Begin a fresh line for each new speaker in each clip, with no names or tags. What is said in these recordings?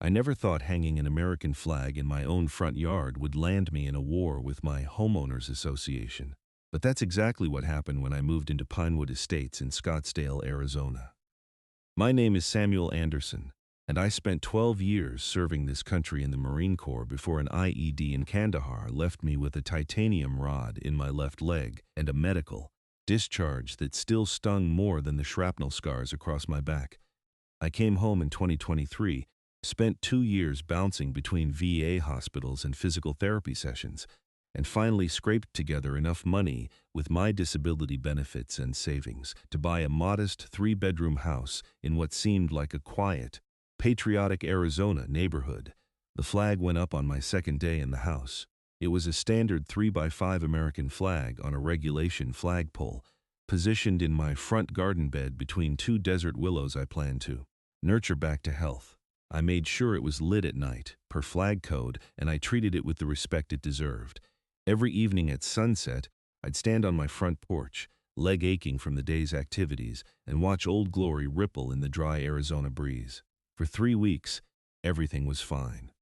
I never thought hanging an American flag in my own front yard would land me in a war with my homeowners association. But that's exactly what happened when I moved into Pinewood Estates in Scottsdale, Arizona. My name is Samuel Anderson, and I spent 12 years serving this country in the Marine Corps before an IED in Kandahar left me with a titanium rod in my left leg and a medical discharge that still stung more than the shrapnel scars across my back. I came home in 2023, spent 2 years bouncing between VA hospitals and physical therapy sessions, and finally scraped together enough money with my disability benefits and savings to buy a modest 3-bedroom house in what seemed like a quiet, patriotic Arizona neighborhood. The flag went up on my second day in the house. It was a standard 3x5 American flag on a regulation flagpole, positioned in my front garden bed between 2 desert willows I planned to nurture back to health. I made sure it was lit at night, per flag code, and I treated it with the respect it deserved. Every evening at sunset, I'd stand on my front porch, leg aching from the day's activities, and watch Old Glory ripple in the dry Arizona breeze. For 3 weeks, everything was fine.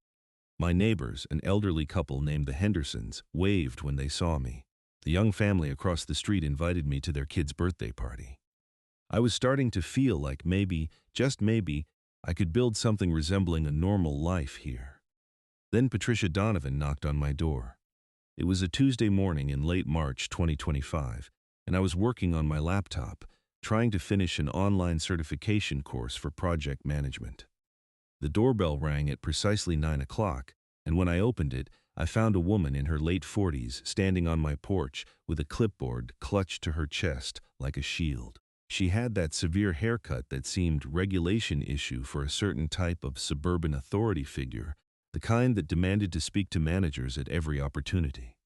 My neighbors, an elderly couple named the Hendersons, waved when they saw me. The young family across the street invited me to their kid's birthday party. I was starting to feel like maybe, just maybe, I could build something resembling a normal life here. Then Patricia Donovan knocked on my door. It was a Tuesday morning in late March 2025, and I was working on my laptop, trying to finish an online certification course for project management. The doorbell rang at precisely 9 o'clock, and when I opened it, I found a woman in her late 40s standing on my porch with a clipboard clutched to her chest like a shield. She had that severe haircut that seemed regulation issue for a certain type of suburban authority figure, the kind that demanded to speak to managers at every opportunity.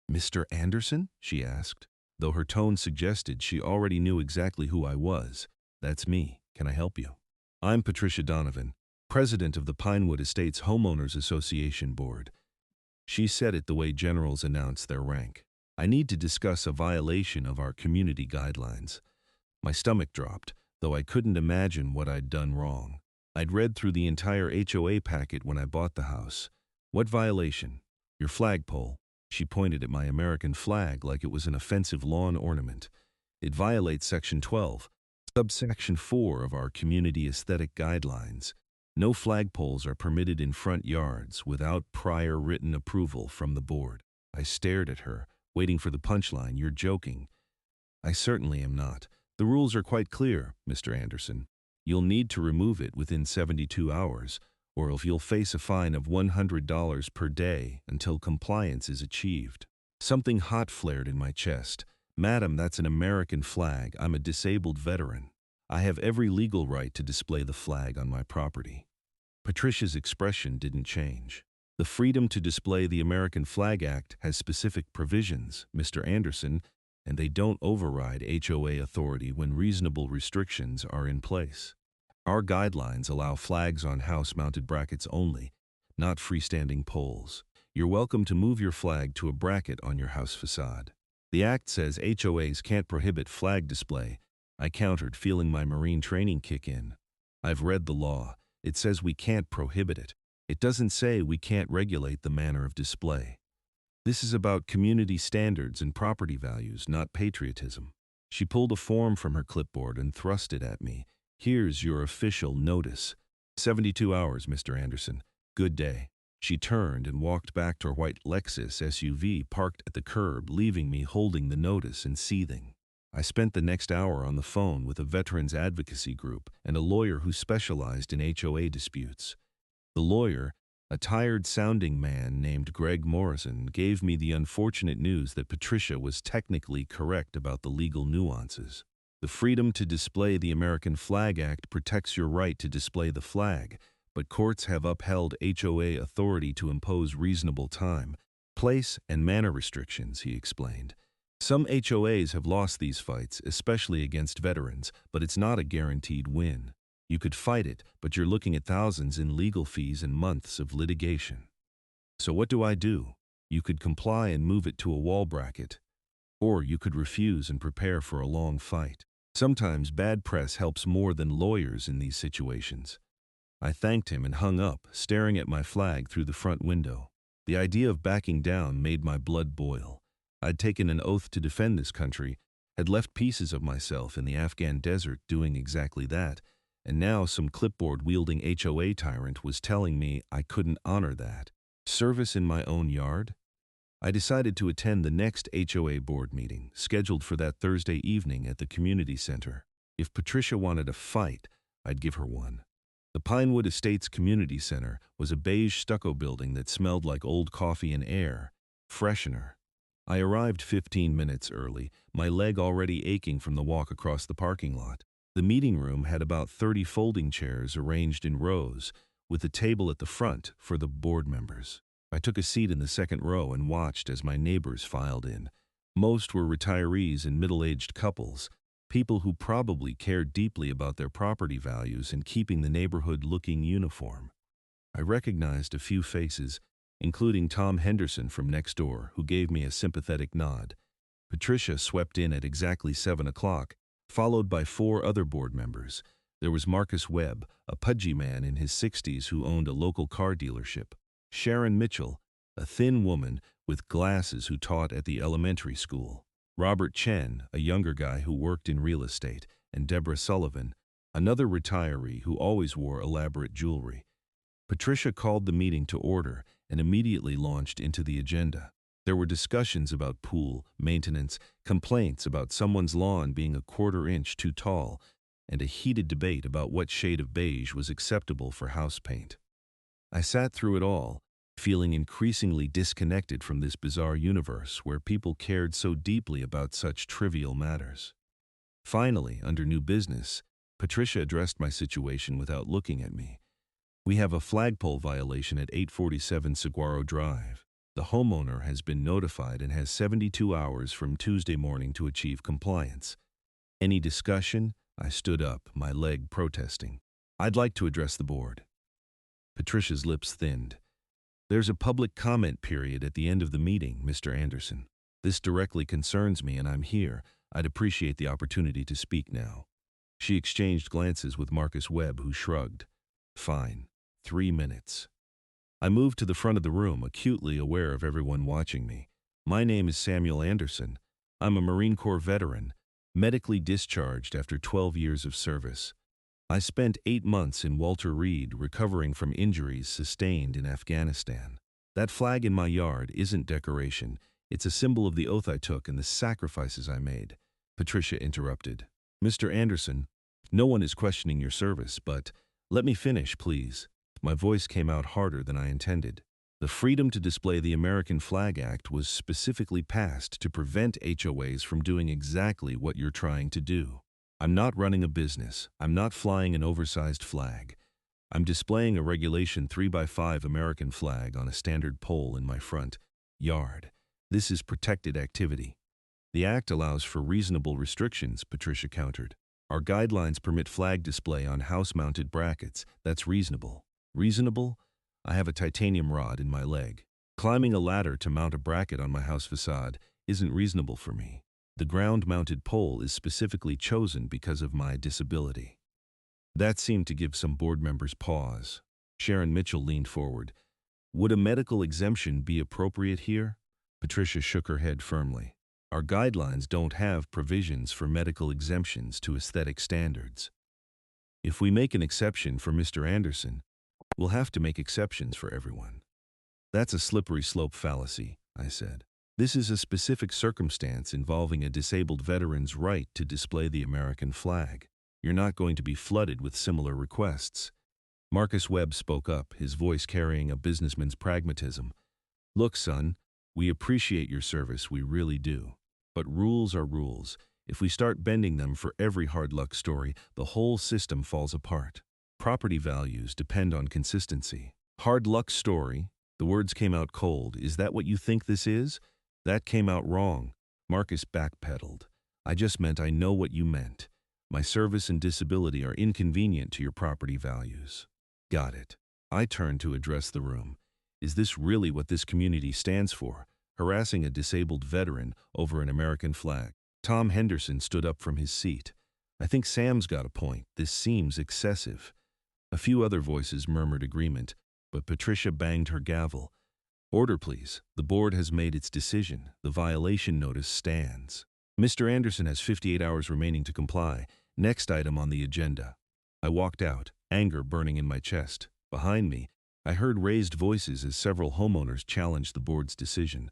"Mr. Anderson?" she asked, though her tone suggested she already knew exactly who I was. "That's me. Can I help you?" "I'm Patricia Donovan, president of the Pinewood Estates Homeowners Association Board." She said it the way generals announce their rank. "I need to discuss a violation of our community guidelines." My stomach dropped, though I couldn't imagine what I'd done wrong. I'd read through the entire HOA packet when I bought the house. "What violation?" "Your flagpole." She pointed at my American flag like it was an offensive lawn ornament. "It violates Section 12, subsection 4 of our community aesthetic guidelines. No flagpoles are permitted in front yards without prior written approval from the board." I stared at her, waiting for the punchline. "You're joking." "I certainly am not. The rules are quite clear, Mr. Anderson. You'll need to remove it within 72 hours, or else you'll face a fine of $100 per day until compliance is achieved." Something hot flared in my chest. "Madam, that's an American flag. I'm a disabled veteran. I have every legal right to display the flag on my property." Patricia's expression didn't change. "The Freedom to Display the American Flag Act has specific provisions, Mr. Anderson, and they don't override HOA authority when reasonable restrictions are in place. Our guidelines allow flags on house-mounted brackets only, not freestanding poles. You're welcome to move your flag to a bracket on your house facade." "The Act says HOAs can't prohibit flag display," I countered, feeling my Marine training kick in. "I've read the law. It says we can't prohibit it. It doesn't say we can't regulate the manner of display. This is about community standards and property values, not patriotism." She pulled a form from her clipboard and thrust it at me. "Here's your official notice. 72 hours, Mr. Anderson. Good day." She turned and walked back to her white Lexus SUV parked at the curb, leaving me holding the notice and seething. I spent the next hour on the phone with a veterans advocacy group and a lawyer who specialized in HOA disputes. The lawyer, a tired-sounding man named Greg Morrison, gave me the unfortunate news that Patricia was technically correct about the legal nuances. The Freedom to Display the American Flag Act protects your right to display the flag, but courts have upheld HOA authority to impose reasonable time, place, and manner restrictions, he explained. Some HOAs have lost these fights, especially against veterans, but it's not a guaranteed win. You could fight it, but you're looking at thousands in legal fees and months of litigation. So what do I do? You could comply and move it to a wall bracket, or you could refuse and prepare for a long fight. Sometimes bad press helps more than lawyers in these situations. I thanked him and hung up, staring at my flag through the front window. The idea of backing down made my blood boil. I'd taken an oath to defend this country, had left pieces of myself in the Afghan desert doing exactly that, and now some clipboard-wielding HOA tyrant was telling me I couldn't honor that. Service in my own yard? I decided to attend the next HOA board meeting, scheduled for that Thursday evening at the community center. If Patricia wanted a fight, I'd give her one. The Pinewood Estates Community Center was a beige stucco building that smelled like old coffee and air, freshener. I arrived 15 minutes early, my leg already aching from the walk across the parking lot. The meeting room had about 30 folding chairs arranged in rows, with a table at the front for the board members. I took a seat in the second row and watched as my neighbors filed in. Most were retirees and middle-aged couples, people who probably cared deeply about their property values and keeping the neighborhood looking uniform. I recognized a few faces, including Tom Henderson from next door, who gave me a sympathetic nod. Patricia swept in at exactly 7 o'clock, followed by 4 other board members. There was Marcus Webb, a pudgy man in his 60s who owned a local car dealership. Sharon Mitchell, a thin woman with glasses who taught at the elementary school. Robert Chen, a younger guy who worked in real estate, and Deborah Sullivan, another retiree who always wore elaborate jewelry. Patricia called the meeting to order and immediately launched into the agenda. There were discussions about pool, maintenance, complaints about someone's lawn being a quarter-inch too tall, and a heated debate about what shade of beige was acceptable for house paint. I sat through it all, feeling increasingly disconnected from this bizarre universe where people cared so deeply about such trivial matters. Finally, under new business, Patricia addressed my situation without looking at me. We have a flagpole violation at 847 Saguaro Drive. The homeowner has been notified and has 72 hours from Tuesday morning to achieve compliance. Any discussion? I stood up, my leg protesting. I'd like to address the board. Patricia's lips thinned. There's a public comment period at the end of the meeting, Mr. Anderson. This directly concerns me and I'm here. I'd appreciate the opportunity to speak now. She exchanged glances with Marcus Webb, who shrugged. Fine. 3 minutes. I moved to the front of the room, acutely aware of everyone watching me. My name is Samuel Anderson. I'm a Marine Corps veteran, medically discharged after 12 years of service. I spent 8 months in Walter Reed recovering from injuries sustained in Afghanistan. That flag in my yard isn't decoration. It's a symbol of the oath I took and the sacrifices I made. Patricia interrupted. Mr. Anderson, no one is questioning your service, but let me finish, please. My voice came out harder than I intended. The Freedom to Display the American Flag Act was specifically passed to prevent HOAs from doing exactly what you're trying to do. I'm not running a business. I'm not flying an oversized flag. I'm displaying a Regulation 3x5 American flag on a standard pole in my front yard. This is protected activity. The act allows for reasonable restrictions, Patricia countered. Our guidelines permit flag display on house-mounted brackets. That's reasonable. Reasonable? I have a titanium rod in my leg. Climbing a ladder to mount a bracket on my house facade isn't reasonable for me. The ground-mounted pole is specifically chosen because of my disability. That seemed to give some board members pause. Sharon Mitchell leaned forward. Would a medical exemption be appropriate here? Patricia shook her head firmly. Our guidelines don't have provisions for medical exemptions to aesthetic standards. If we make an exception for Mr. Anderson, we'll have to make exceptions for everyone. That's a slippery slope fallacy, I said. This is a specific circumstance involving a disabled veteran's right to display the American flag. You're not going to be flooded with similar requests. Marcus Webb spoke up, his voice carrying a businessman's pragmatism. Look, son, we appreciate your service, we really do. But rules are rules. If we start bending them for every hard luck story, the whole system falls apart. Property values depend on consistency. Hard luck story, the words came out cold. Is that what you think this is? That came out wrong. Marcus backpedaled. I just meant I know what you meant. My service and disability are inconvenient to your property values. Got it. I turned to address the room. Is this really what this community stands for? Harassing a disabled veteran over an American flag. Tom Henderson stood up from his seat. I think Sam's got a point. This seems excessive. A few other voices murmured agreement, but Patricia banged her gavel. "Order, please. The board has made its decision. The violation notice stands. Mr. Anderson has 58 hours remaining to comply. Next item on the agenda." I walked out, anger burning in my chest. Behind me, I heard raised voices as several homeowners challenged the board's decision,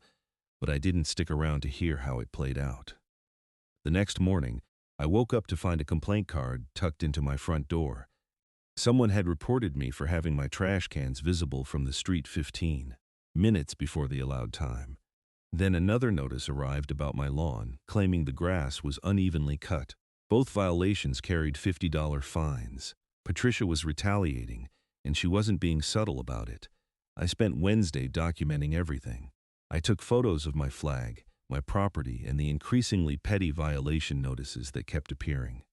but I didn't stick around to hear how it played out. The next morning, I woke up to find a complaint card tucked into my front door. Someone had reported me for having my trash cans visible from the street 15 minutes before the allowed time. Then another notice arrived about my lawn, claiming the grass was unevenly cut. Both violations carried $50 fines. Patricia was retaliating, and she wasn't being subtle about it. I spent Wednesday documenting everything. I took photos of my flag, my property, and the increasingly petty violation notices that kept appearing.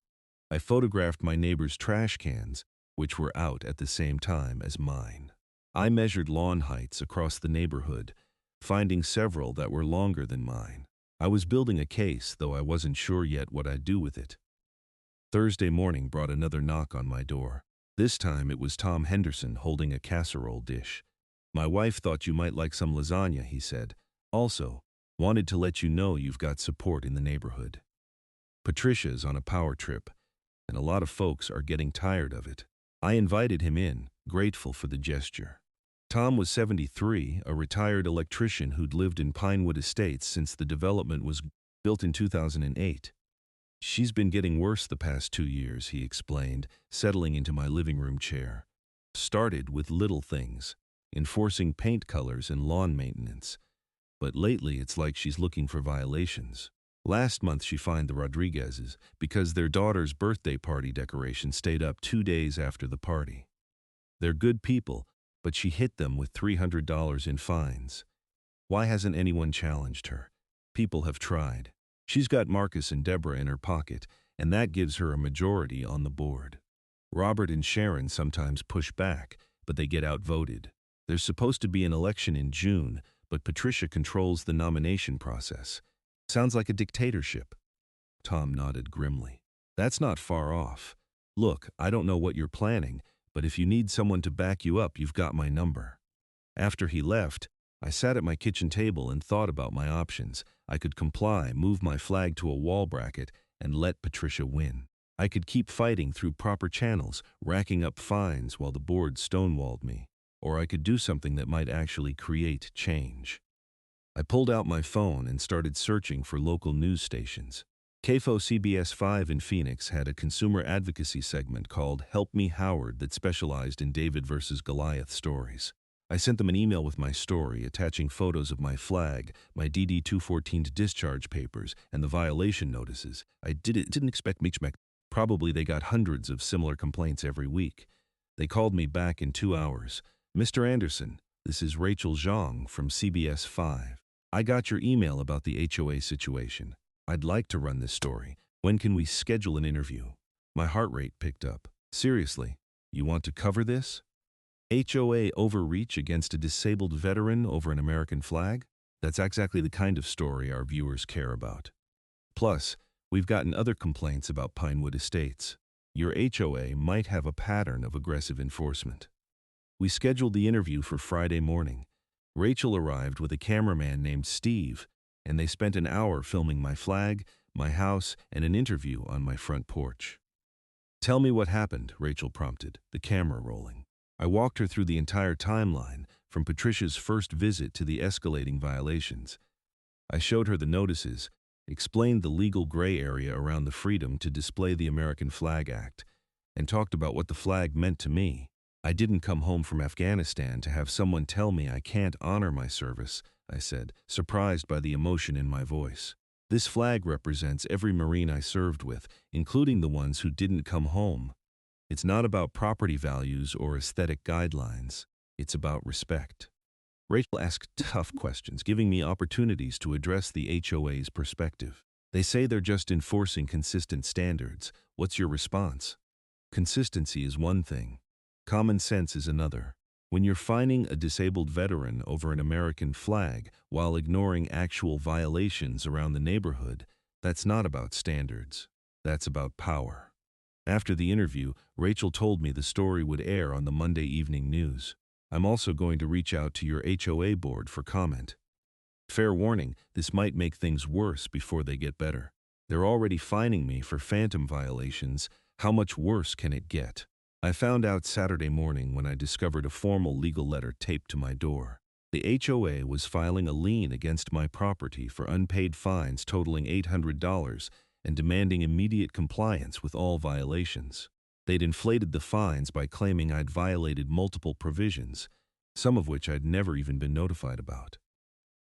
I photographed my neighbor's trash cans, which were out at the same time as mine. I measured lawn heights across the neighborhood, finding several that were longer than mine. I was building a case, though I wasn't sure yet what I'd do with it. Thursday morning brought another knock on my door. This time it was Tom Henderson holding a casserole dish. "My wife thought you might like some lasagna," he said. "Also, wanted to let you know you've got support in the neighborhood. Patricia's on a power trip, and a lot of folks are getting tired of it." I invited him in, grateful for the gesture. Tom was 73, a retired electrician who'd lived in Pinewood Estates since the development was built in 2008. "She's been getting worse the past 2 years," he explained, settling into my living room chair. "Started with little things, enforcing paint colors and lawn maintenance. But lately it's like she's looking for violations. Last month she fined the Rodriguezes because their daughter's birthday party decoration stayed up 2 days after the party. They're good people, but she hit them with $300 in fines. Why hasn't anyone challenged her? People have tried. She's got Marcus and Deborah in her pocket, and that gives her a majority on the board. Robert and Sharon sometimes push back, but they get outvoted. There's supposed to be an election in June, but Patricia controls the nomination process. Sounds like a dictatorship." Tom nodded grimly. "That's not far off. Look, I don't know what you're planning, but if you need someone to back you up, you've got my number." After he left, I sat at my kitchen table and thought about my options. I could comply, move my flag to a wall bracket, and let Patricia win. I could keep fighting through proper channels, racking up fines while the board stonewalled me. Or I could do something that might actually create change. I pulled out my phone and started searching for local news stations. KFO CBS 5 in Phoenix had a consumer advocacy segment called Help Me Howard that specialized in David versus Goliath stories. I sent them an email with my story, attaching photos of my flag, my DD-214 discharge papers, and the violation notices. I didn't expect Meechmek. Probably they got hundreds of similar complaints every week. They called me back in 2 hours. "Mr. Anderson, this is Rachel Zhang from CBS 5. I got your email about the HOA situation. I'd like to run this story. When can we schedule an interview?" My heart rate picked up. "Seriously, you want to cover this? HOA overreach against a disabled veteran over an American flag? That's exactly the kind of story our viewers care about. Plus, we've gotten other complaints about Pinewood Estates. Your HOA might have a pattern of aggressive enforcement." We scheduled the interview for Friday morning. Rachel arrived with a cameraman named Steve, and they spent an hour filming my flag, my house, and an interview on my front porch. "Tell me what happened," Rachel prompted, the camera rolling. I walked her through the entire timeline, from Patricia's first visit to the escalating violations. I showed her the notices, explained the legal gray area around the freedom to display the American Flag Act, and talked about what the flag meant to me. "I didn't come home from Afghanistan to have someone tell me I can't honor my service," I said, surprised by the emotion in my voice. "This flag represents every Marine I served with, including the ones who didn't come home. It's not about property values or aesthetic guidelines. It's about respect." Rachel asked tough questions, giving me opportunities to address the HOA's perspective. "They say they're just enforcing consistent standards. What's your response?" Consistency is one thing. Common sense is another. When you're fining a disabled veteran over an American flag while ignoring actual violations around the neighborhood, that's not about standards. That's about power. After the interview, Rachel told me the story would air on the Monday evening news. I'm also going to reach out to your HOA board for comment. Fair warning, this might make things worse before they get better. They're already fining me for phantom violations. How much worse can it get? I found out Saturday morning when I discovered a formal legal letter taped to my door. The HOA was filing a lien against my property for unpaid fines totaling $800 and demanding immediate compliance with all violations. They'd inflated the fines by claiming I'd violated multiple provisions, some of which I'd never even been notified about.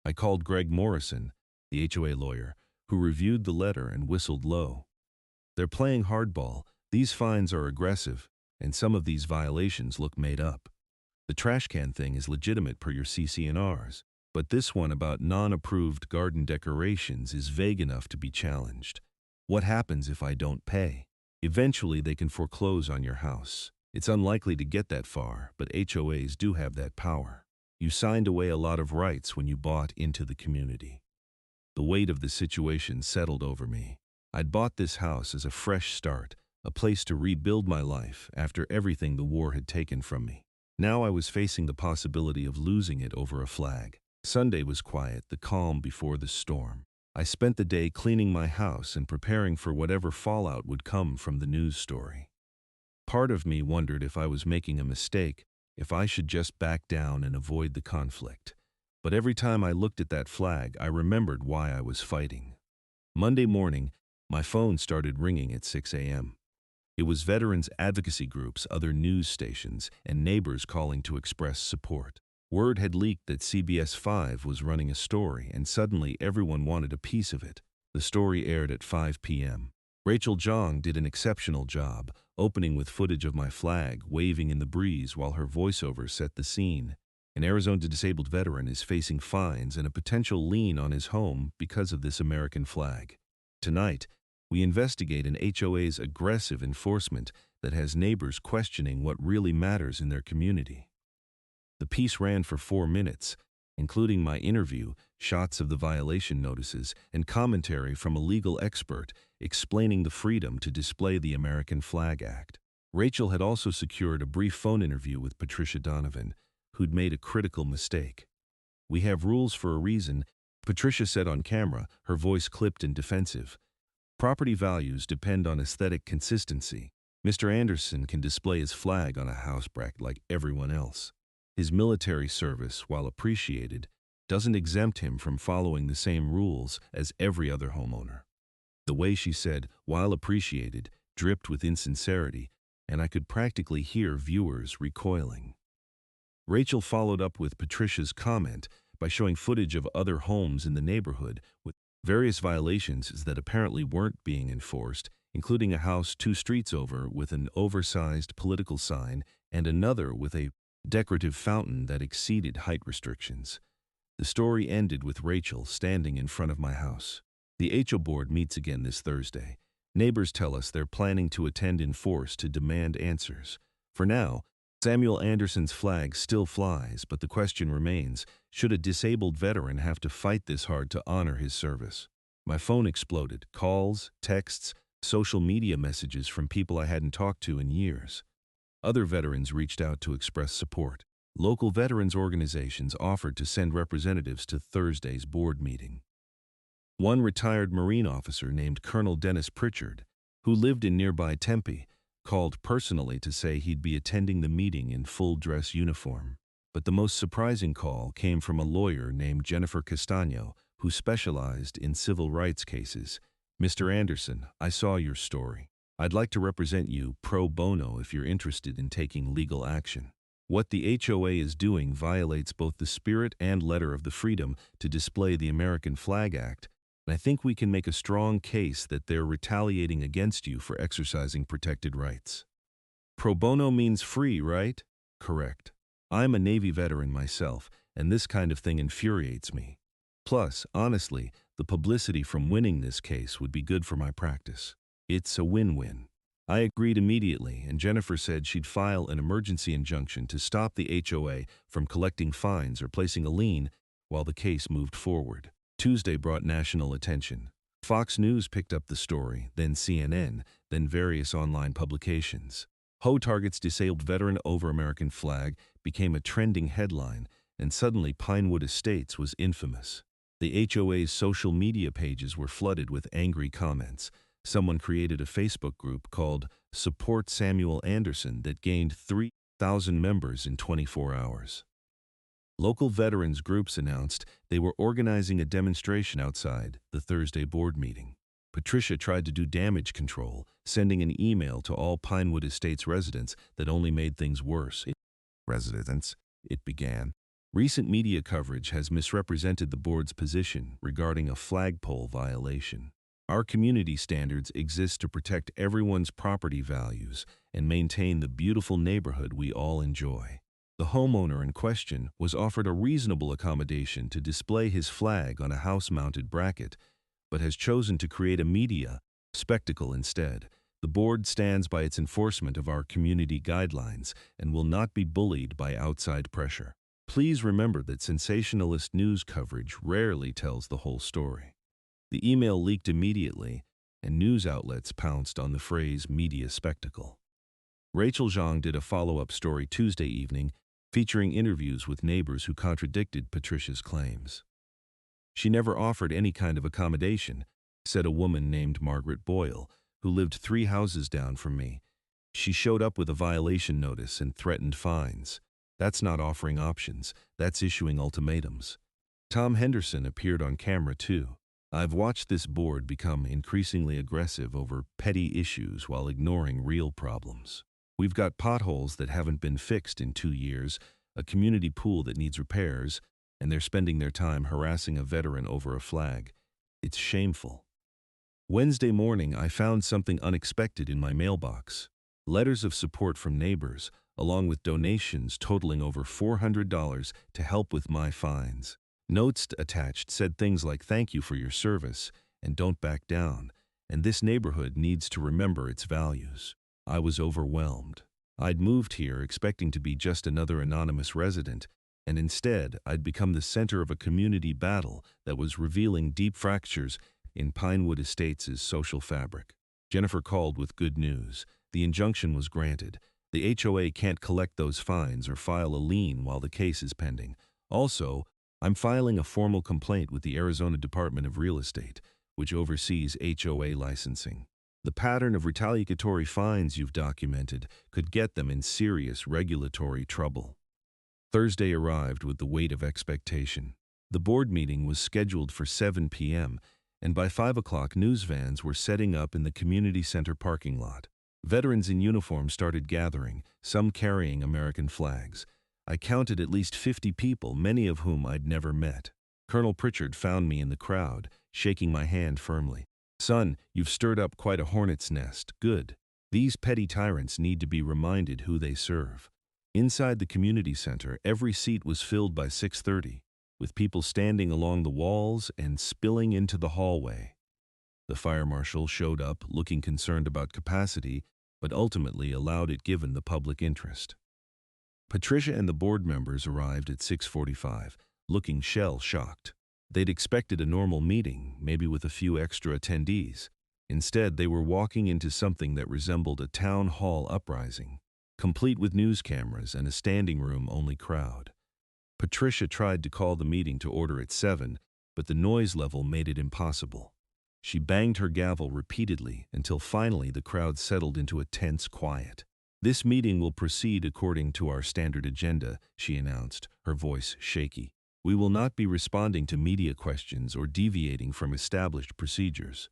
I called Greg Morrison, the HOA lawyer, who reviewed the letter and whistled low. They're playing hardball. These fines are aggressive, and some of these violations look made up. The trash can thing is legitimate per your CC&Rs, but this one about non-approved garden decorations is vague enough to be challenged. What happens if I don't pay? Eventually they can foreclose on your house. It's unlikely to get that far, but HOAs do have that power. You signed away a lot of rights when you bought into the community. The weight of the situation settled over me. I'd bought this house as a fresh start, a place to rebuild my life after everything the war had taken from me. Now I was facing the possibility of losing it over a flag. Sunday was quiet, the calm before the storm. I spent the day cleaning my house and preparing for whatever fallout would come from the news story. Part of me wondered if I was making a mistake, if I should just back down and avoid the conflict. But every time I looked at that flag, I remembered why I was fighting. Monday morning, my phone started ringing at 6 a.m. It was veterans advocacy groups, other news stations, and neighbors calling to express support. Word had leaked that CBS 5 was running a story, and suddenly everyone wanted a piece of it. The story aired at 5 p.m. Rachel Jong did an exceptional job, opening with footage of my flag waving in the breeze while her voiceover set the scene. An Arizona disabled veteran is facing fines and a potential lien on his home because of this American flag. Tonight, we investigate an HOA's aggressive enforcement that has neighbors questioning what really matters in their community. The piece ran for 4 minutes, including my interview, shots of the violation notices, and commentary from a legal expert explaining the freedom to display the American Flag Act. Rachel had also secured a brief phone interview with Patricia Donovan, who'd made a critical mistake. "We have rules for a reason," Patricia said on camera, her voice clipped and defensive. "Property values depend on aesthetic consistency. Mr. Anderson can display his flag on a house bracket like everyone else. His military service, while appreciated, doesn't exempt him from following the same rules as every other homeowner." The way she said, "while appreciated," dripped with insincerity, and I could practically hear viewers recoiling. Rachel followed up with Patricia's comment by showing footage of other homes in the neighborhood with various violations that apparently weren't being enforced, including a house 2 streets over with an oversized political sign and another with a decorative fountain that exceeded height restrictions. The story ended with Rachel standing in front of my house. The HO board meets again this Thursday. Neighbors tell us they're planning to attend in force to demand answers. For now, Samuel Anderson's flag still flies, but the question remains, should a disabled veteran have to fight this hard to honor his service? My phone exploded. Calls, texts, social media messages from people I hadn't talked to in years. Other veterans reached out to express support. Local veterans organizations offered to send representatives to Thursday's board meeting. One retired Marine officer named Colonel Dennis Pritchard, who lived in nearby Tempe, called personally to say he'd be attending the meeting in full dress uniform. But the most surprising call came from a lawyer named Jennifer Castaño, who specialized in civil rights cases. "Mr. Anderson, I saw your story. I'd like to represent you pro bono if you're interested in taking legal action. What the HOA is doing violates both the spirit and letter of the Freedom to Display the American Flag Act, and I think we can make a strong case that they're retaliating against you for exercising protected rights." Pro bono means free, right? Correct. I'm a Navy veteran myself, and this kind of thing infuriates me. Plus, honestly, the publicity from winning this case would be good for my practice. It's a win-win. I agreed immediately, and Jennifer said she'd file an emergency injunction to stop the HOA from collecting fines or placing a lien while the case moved forward. Tuesday brought national attention. Fox News picked up the story, then CNN, then various online publications. HOA targets disabled veteran over American flag became a trending headline, and suddenly Pinewood Estates was infamous. The HOA's social media pages were flooded with angry comments. Someone created a Facebook group called Support Samuel Anderson that gained 3,000 members in 24 hours. Local veterans groups announced they were organizing a demonstration outside the Thursday board meeting. Patricia tried to do damage control, sending an email to all Pinewood Estates residents that only made things worse. Residents, it began. Recent media coverage has misrepresented the board's position regarding a flagpole violation. Our community standards exist to protect everyone's property values and maintain the beautiful neighborhood we all enjoy. The homeowner in question was offered a reasonable accommodation to display his flag on a house-mounted bracket, but has chosen to create a media spectacle instead. The board stands by its enforcement of our community guidelines and will not be bullied by outside pressure. Please remember that sensationalist news coverage rarely tells the whole story. The email leaked immediately, and news outlets pounced on the phrase media spectacle. Rachel Zhang did a follow-up story Tuesday evening featuring interviews with neighbors who contradicted Patricia's claims. "She never offered any kind of accommodation," said a woman named Margaret Boyle, who lived 3 houses down from me. "She showed up with a violation notice and threatened fines. That's not offering options, that's issuing ultimatums." Tom Henderson appeared on camera too. "I've watched this board become increasingly aggressive over petty issues while ignoring real problems. We've got potholes that haven't been fixed in 2 years, a community pool that needs repairs, and they're spending their time harassing a veteran over a flag. It's shameful." Wednesday morning, I found something unexpected in my mailbox. Letters of support from neighbors, along with donations totaling over $400 to help with my fines. Notes attached said things like "Thank you for your service" and "Don't back down," and "This neighborhood needs to remember its values." I was overwhelmed. I'd moved here expecting to be just another anonymous resident, and instead I'd become the center of a community battle that was revealing deep fractures in Pinewood Estates' social fabric. Jennifer called with good news. The injunction was granted. The HOA can't collect those fines or file a lien while the case is pending. Also, I'm filing a formal complaint with the Arizona Department of Real Estate, which oversees HOA licensing. The pattern of retaliatory fines you've documented could get them in serious regulatory trouble. Thursday arrived with the weight of expectation. The board meeting was scheduled for 7 p.m., and by 5 o'clock news vans were setting up in the community center parking lot. Veterans in uniform started gathering, some carrying American flags. I counted at least 50 people, many of whom I'd never met. Colonel Pritchard found me in the crowd, shaking my hand firmly. "Son, you've stirred up quite a hornet's nest. Good. These petty tyrants need to be reminded who they serve." Inside the community center, every seat was filled by 6:30, with people standing along the walls and spilling into the hallway. The fire marshal showed up, looking concerned about capacity, but ultimately allowed it given the public interest. Patricia and the board members arrived at 6:45, looking shell-shocked. They'd expected a normal meeting, maybe with a few extra attendees. Instead, they were walking into something that resembled a town hall uprising, complete with news cameras and a standing room-only crowd. Patricia tried to call the meeting to order at 7, but the noise level made it impossible. She banged her gavel repeatedly until finally the crowd settled into a tense quiet. "This meeting will proceed according to our standard agenda," she announced, her voice shaky. "We will not be responding to media questions or deviating from established procedures."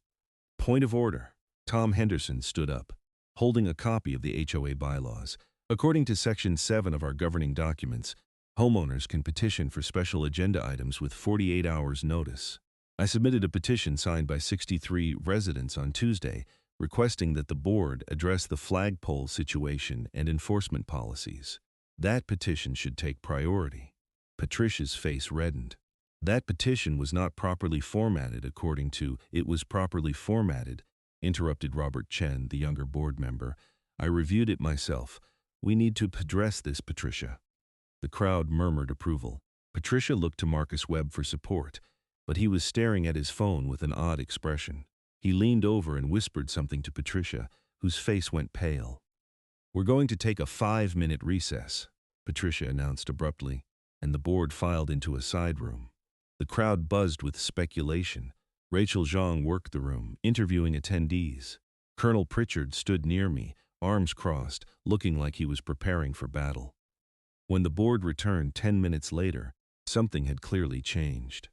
"Point of order." Tom Henderson stood up, holding a copy of the HOA bylaws. "According to Section 7 of our governing documents, homeowners can petition for special agenda items with 48 hours notice. I submitted a petition signed by 63 residents on Tuesday, requesting that the board address the flagpole situation and enforcement policies. That petition should take priority." Patricia's face reddened. "That petition was not properly formatted according to—" "It was properly formatted," interrupted Robert Chen, the younger board member. "I reviewed it myself. We need to address this, Patricia." The crowd murmured approval. Patricia looked to Marcus Webb for support, but he was staring at his phone with an odd expression. He leaned over and whispered something to Patricia, whose face went pale. "We're going to take a 5-minute recess," Patricia announced abruptly, and the board filed into a side room. The crowd buzzed with speculation. Rachel Zhang worked the room, interviewing attendees. Colonel Pritchard stood near me, arms crossed, looking like he was preparing for battle. When the board returned 10 minutes later, something had clearly changed.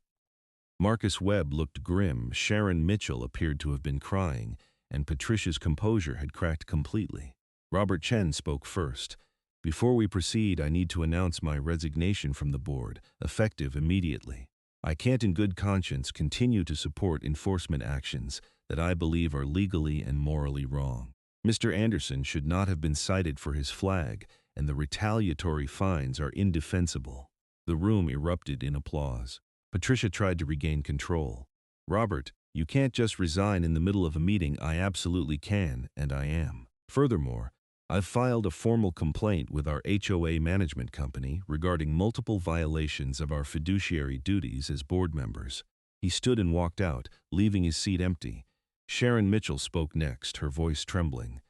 Marcus Webb looked grim, Sharon Mitchell appeared to have been crying, and Patricia's composure had cracked completely. Robert Chen spoke first. "Before we proceed, I need to announce my resignation from the board, effective immediately. I can't in good conscience continue to support enforcement actions that I believe are legally and morally wrong. Mr. Anderson should not have been cited for his flag, and the retaliatory fines are indefensible." The room erupted in applause. Patricia tried to regain control. "Robert, you can't just resign in the middle of a meeting." "I absolutely can, and I am. Furthermore, I've filed a formal complaint with our HOA management company regarding multiple violations of our fiduciary duties as board members." He stood and walked out, leaving his seat empty. Sharon Mitchell spoke next, her voice trembling.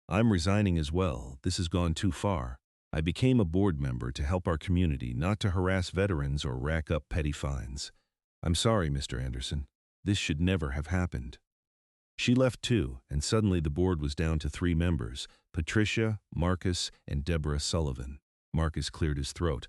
"I'm resigning as well. This has gone too far. I became a board member to help our community, not to harass veterans or rack up petty fines. I'm sorry, Mr. Anderson. This should never have happened." She left too, and suddenly the board was down to 3 members, Patricia, Marcus, and Deborah Sullivan. Marcus cleared his throat.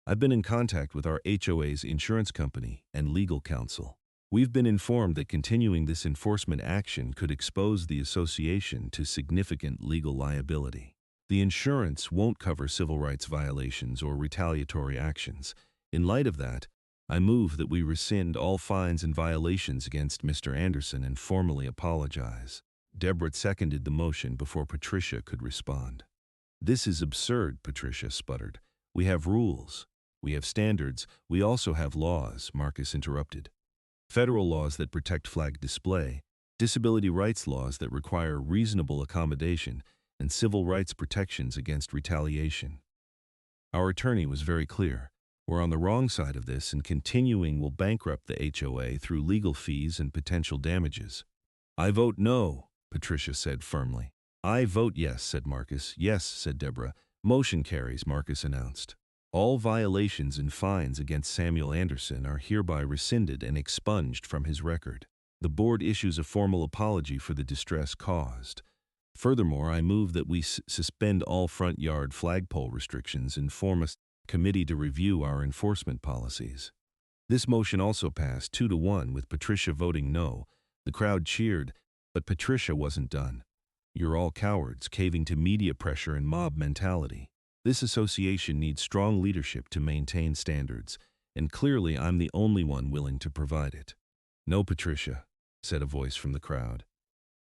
"I've been in contact with our HOA's insurance company and legal counsel. We've been informed that continuing this enforcement action could expose the association to significant legal liability. The insurance won't cover civil rights violations or retaliatory actions. In light of that, I move that we rescind all fines and violations against Mr. Anderson and formally apologize." Deborah seconded the motion before Patricia could respond. "This is absurd," Patricia sputtered. "We have rules. We have standards. We also have laws," Marcus interrupted. "Federal laws that protect flag display, disability rights laws that require reasonable accommodation, and civil rights protections against retaliation. Our attorney was very clear. We're on the wrong side of this, and continuing will bankrupt the HOA through legal fees and potential damages." "I vote no," Patricia said firmly. "I vote yes," said Marcus. "Yes," said Deborah. "Motion carries," Marcus announced. "All violations and fines against Samuel Anderson are hereby rescinded and expunged from his record. The board issues a formal apology for the distress caused. Furthermore, I move that we suspend all front yard flagpole restrictions and form a committee to review our enforcement policies." This motion also passed 2-1 with Patricia voting no. The crowd cheered, but Patricia wasn't done. "You're all cowards, caving to media pressure and mob mentality. This association needs strong leadership to maintain standards, and clearly I'm the only one willing to provide it." "No, Patricia," said a voice from the crowd.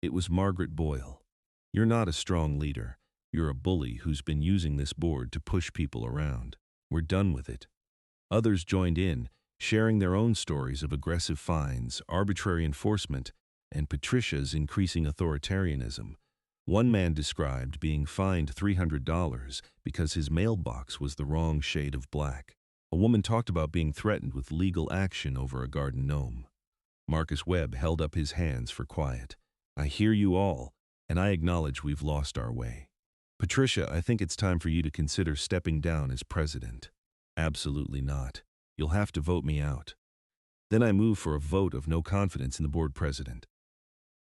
It was Margaret Boyle. "You're not a strong leader. You're a bully who's been using this board to push people around. We're done with it." Others joined in, sharing their own stories of aggressive fines, arbitrary enforcement, and Patricia's increasing authoritarianism. One man described being fined $300 because his mailbox was the wrong shade of black. A woman talked about being threatened with legal action over a garden gnome. Marcus Webb held up his hands for quiet. "I hear you all, and I acknowledge we've lost our way. Patricia, I think it's time for you to consider stepping down as president." "Absolutely not. You'll have to vote me out." "Then I move for a vote of no confidence in the board president."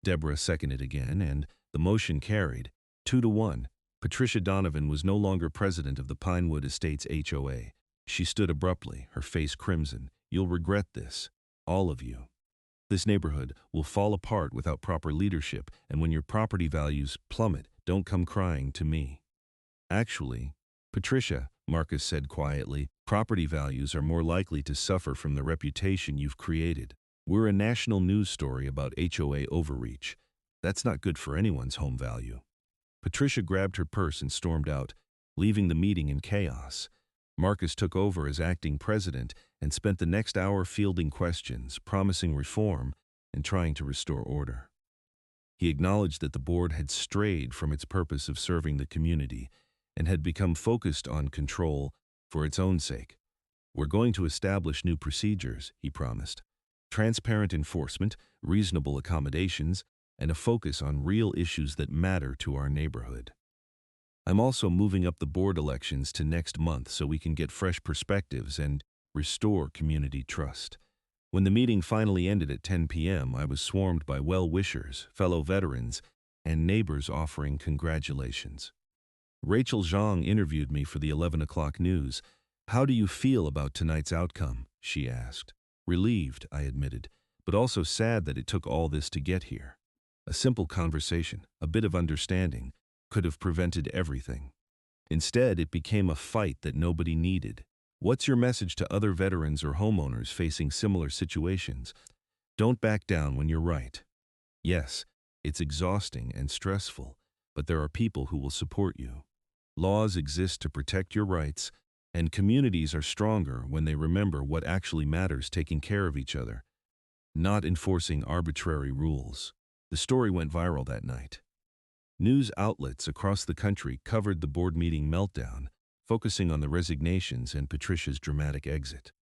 Deborah seconded again, and the motion carried 2-1. Patricia Donovan was no longer president of the Pinewood Estates HOA. She stood abruptly, her face crimson. "You'll regret this. All of you. This neighborhood will fall apart without proper leadership, and when your property values plummet, don't come crying to me." "Actually, Patricia," Marcus said quietly, "property values are more likely to suffer from the reputation you've created. We're a national news story about HOA overreach. That's not good for anyone's home value." Patricia grabbed her purse and stormed out, leaving the meeting in chaos. Marcus took over as acting president and spent the next hour fielding questions, promising reform, and trying to restore order. He acknowledged that the board had strayed from its purpose of serving the community and had become focused on control for its own sake. "We're going to establish new procedures," he promised. "Transparent enforcement, reasonable accommodations, and a focus on real issues that matter to our neighborhood. I'm also moving up the board elections to next month so we can get fresh perspectives and restore community trust. When the meeting finally ended at 10 p.m., I was swarmed by well-wishers, fellow veterans, and neighbors offering congratulations. Rachel Zhang interviewed me for the 11 o'clock news. "How do you feel about tonight's outcome?" she asked. "Relieved," I admitted, but also sad that it took all this to get here. A simple conversation, a bit of understanding, could have prevented everything. Instead, it became a fight that nobody needed. What's your message to other veterans or homeowners facing similar situations? Don't back down when you're right. Yes, it's exhausting and stressful, but there are people who will support you. Laws exist to protect your rights, and communities are stronger when they remember what actually matters: taking care of each other, not enforcing arbitrary rules. The story went viral that night. News outlets across the country covered the board meeting meltdown, focusing on the resignations and Patricia's dramatic exit.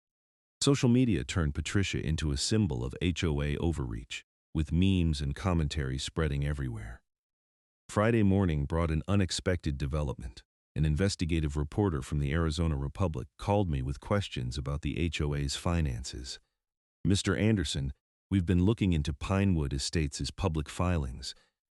Social media turned Patricia into a symbol of HOA overreach, with memes and commentary spreading everywhere. Friday morning brought an unexpected development. An investigative reporter from the Arizona Republic called me with questions about the HOA's finances. "Mr. Anderson, we've been looking into Pinewood Estates' public filings.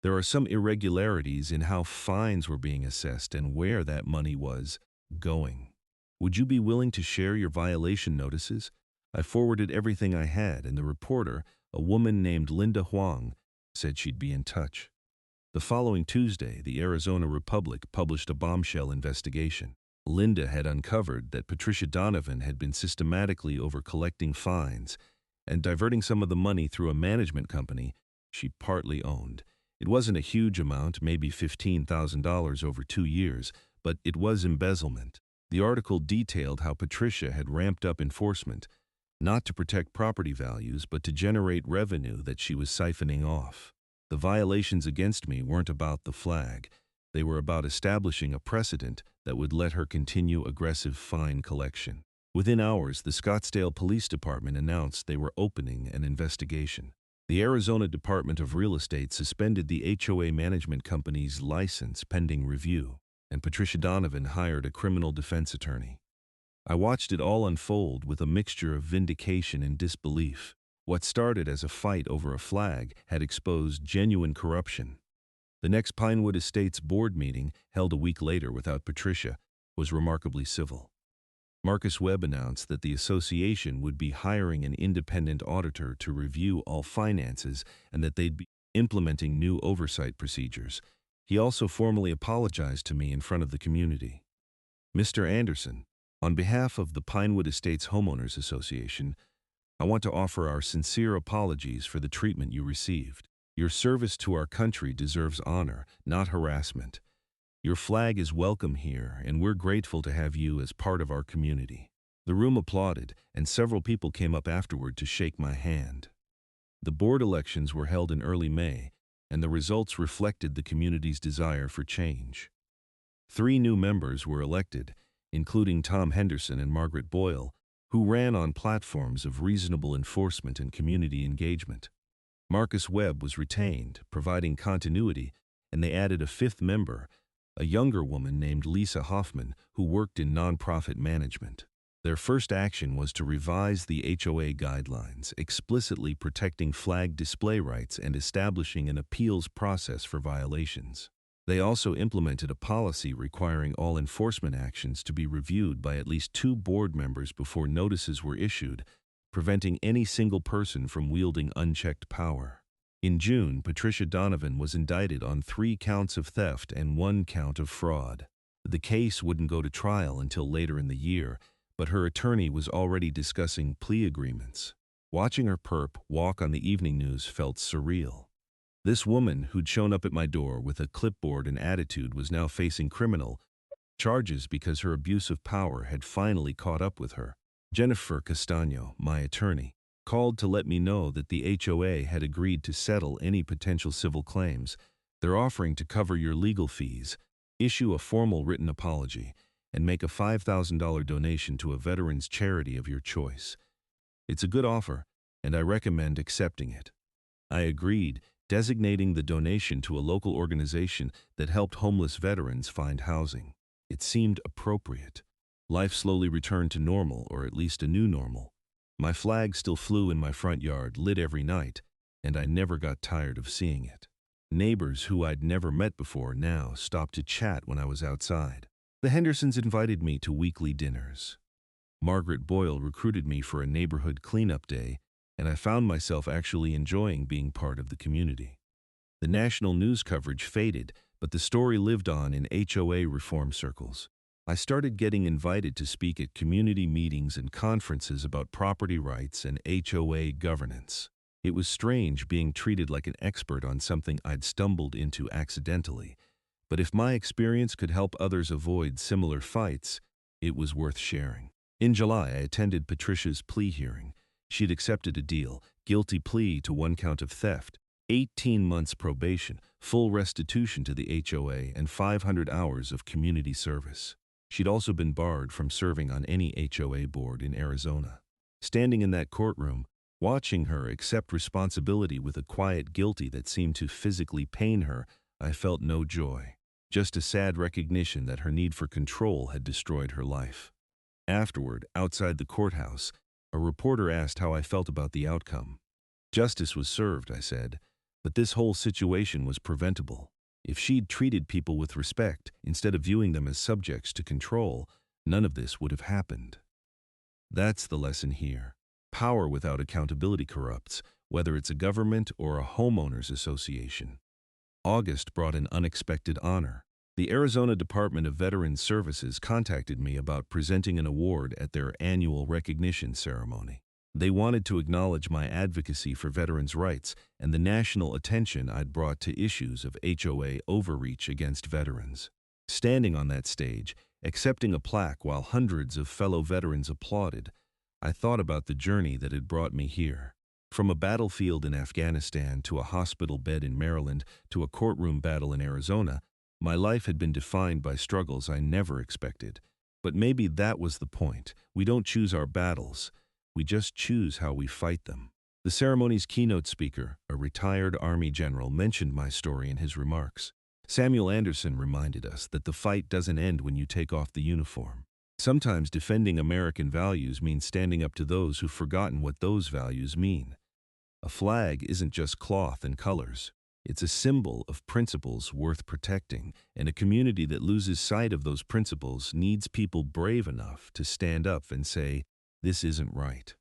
There are some irregularities in how fines were being assessed and where that money was going. Would you be willing to share your violation notices?" I forwarded everything I had, and the reporter, a woman named Linda Huang, said she'd be in touch. The following Tuesday, the Arizona Republic published a bombshell investigation. Linda had uncovered that Patricia Donovan had been systematically over-collecting fines and diverting some of the money through a management company she partly owned. It wasn't a huge amount, maybe $15,000 over 2 years, but it was embezzlement. The article detailed how Patricia had ramped up enforcement, not to protect property values, but to generate revenue that she was siphoning off. The violations against me weren't about the flag. They were about establishing a precedent that would let her continue aggressive fine collection. Within hours, the Scottsdale Police Department announced they were opening an investigation. The Arizona Department of Real Estate suspended the HOA management company's license pending review, and Patricia Donovan hired a criminal defense attorney. I watched it all unfold with a mixture of vindication and disbelief. What started as a fight over a flag had exposed genuine corruption. The next Pinewood Estates board meeting, held a week later without Patricia, was remarkably civil. Marcus Webb announced that the association would be hiring an independent auditor to review all finances and that they'd be implementing new oversight procedures. He also formally apologized to me in front of the community. "Mr. Anderson, on behalf of the Pinewood Estates Homeowners Association, I want to offer our sincere apologies for the treatment you received. Your service to our country deserves honor, not harassment. Your flag is welcome here, and we're grateful to have you as part of our community." The room applauded, and several people came up afterward to shake my hand. The board elections were held in early May, and the results reflected the community's desire for change. 3 new members were elected, including Tom Henderson and Margaret Boyle, who ran on platforms of reasonable enforcement and community engagement. Marcus Webb was retained, providing continuity, and they added a 5th member, a younger woman named Lisa Hoffman, who worked in nonprofit management. Their first action was to revise the HOA guidelines, explicitly protecting flag display rights and establishing an appeals process for violations. They also implemented a policy requiring all enforcement actions to be reviewed by at least 2 board members before notices were issued, preventing any single person from wielding unchecked power. In June, Patricia Donovan was indicted on 3 counts of theft and 1 count of fraud. The case wouldn't go to trial until later in the year, but her attorney was already discussing plea agreements. Watching her perp walk on the evening news felt surreal. This woman, who'd shown up at my door with a clipboard and attitude, was now facing criminal charges because her abuse of power had finally caught up with her. Jennifer Castaño, my attorney, called to let me know that the HOA had agreed to settle any potential civil claims. They're offering to cover your legal fees, issue a formal written apology, and make a $5,000 donation to a veterans charity of your choice. It's a good offer, and I recommend accepting it. I agreed, designating the donation to a local organization that helped homeless veterans find housing. It seemed appropriate. Life slowly returned to normal, or at least a new normal. My flag still flew in my front yard, lit every night, and I never got tired of seeing it. Neighbors who I'd never met before now stopped to chat when I was outside. The Hendersons invited me to weekly dinners. Margaret Boyle recruited me for a neighborhood cleanup day, and I found myself actually enjoying being part of the community. The national news coverage faded, but the story lived on in HOA reform circles. I started getting invited to speak at community meetings and conferences about property rights and HOA governance. It was strange being treated like an expert on something I'd stumbled into accidentally, but if my experience could help others avoid similar fights, it was worth sharing. In July, I attended Patricia's plea hearing. She'd accepted a deal, guilty plea to 1 count of theft, 18 months probation, full restitution to the HOA, and 500 hours of community service. She'd also been barred from serving on any HOA board in Arizona. Standing in that courtroom, watching her accept responsibility with a quiet guilty that seemed to physically pain her, I felt no joy, just a sad recognition that her need for control had destroyed her life. Afterward, outside the courthouse, a reporter asked how I felt about the outcome. Justice was served, I said, but this whole situation was preventable. If she'd treated people with respect instead of viewing them as subjects to control, none of this would have happened. That's the lesson here. Power without accountability corrupts, whether it's a government or a homeowners association. August brought an unexpected honor. The Arizona Department of Veterans Services contacted me about presenting an award at their annual recognition ceremony. They wanted to acknowledge my advocacy for veterans' rights and the national attention I'd brought to issues of HOA overreach against veterans. Standing on that stage, accepting a plaque while hundreds of fellow veterans applauded, I thought about the journey that had brought me here. From a battlefield in Afghanistan to a hospital bed in Maryland to a courtroom battle in Arizona, my life had been defined by struggles I never expected. But maybe that was the point. We don't choose our battles. We just choose how we fight them. The ceremony's keynote speaker, a retired Army general, mentioned my story in his remarks. Samuel Anderson reminded us that the fight doesn't end when you take off the uniform. Sometimes defending American values means standing up to those who've forgotten what those values mean. A flag isn't just cloth and colors. It's a symbol of principles worth protecting, and a community that loses sight of those principles needs people brave enough to stand up and say, "This isn't right."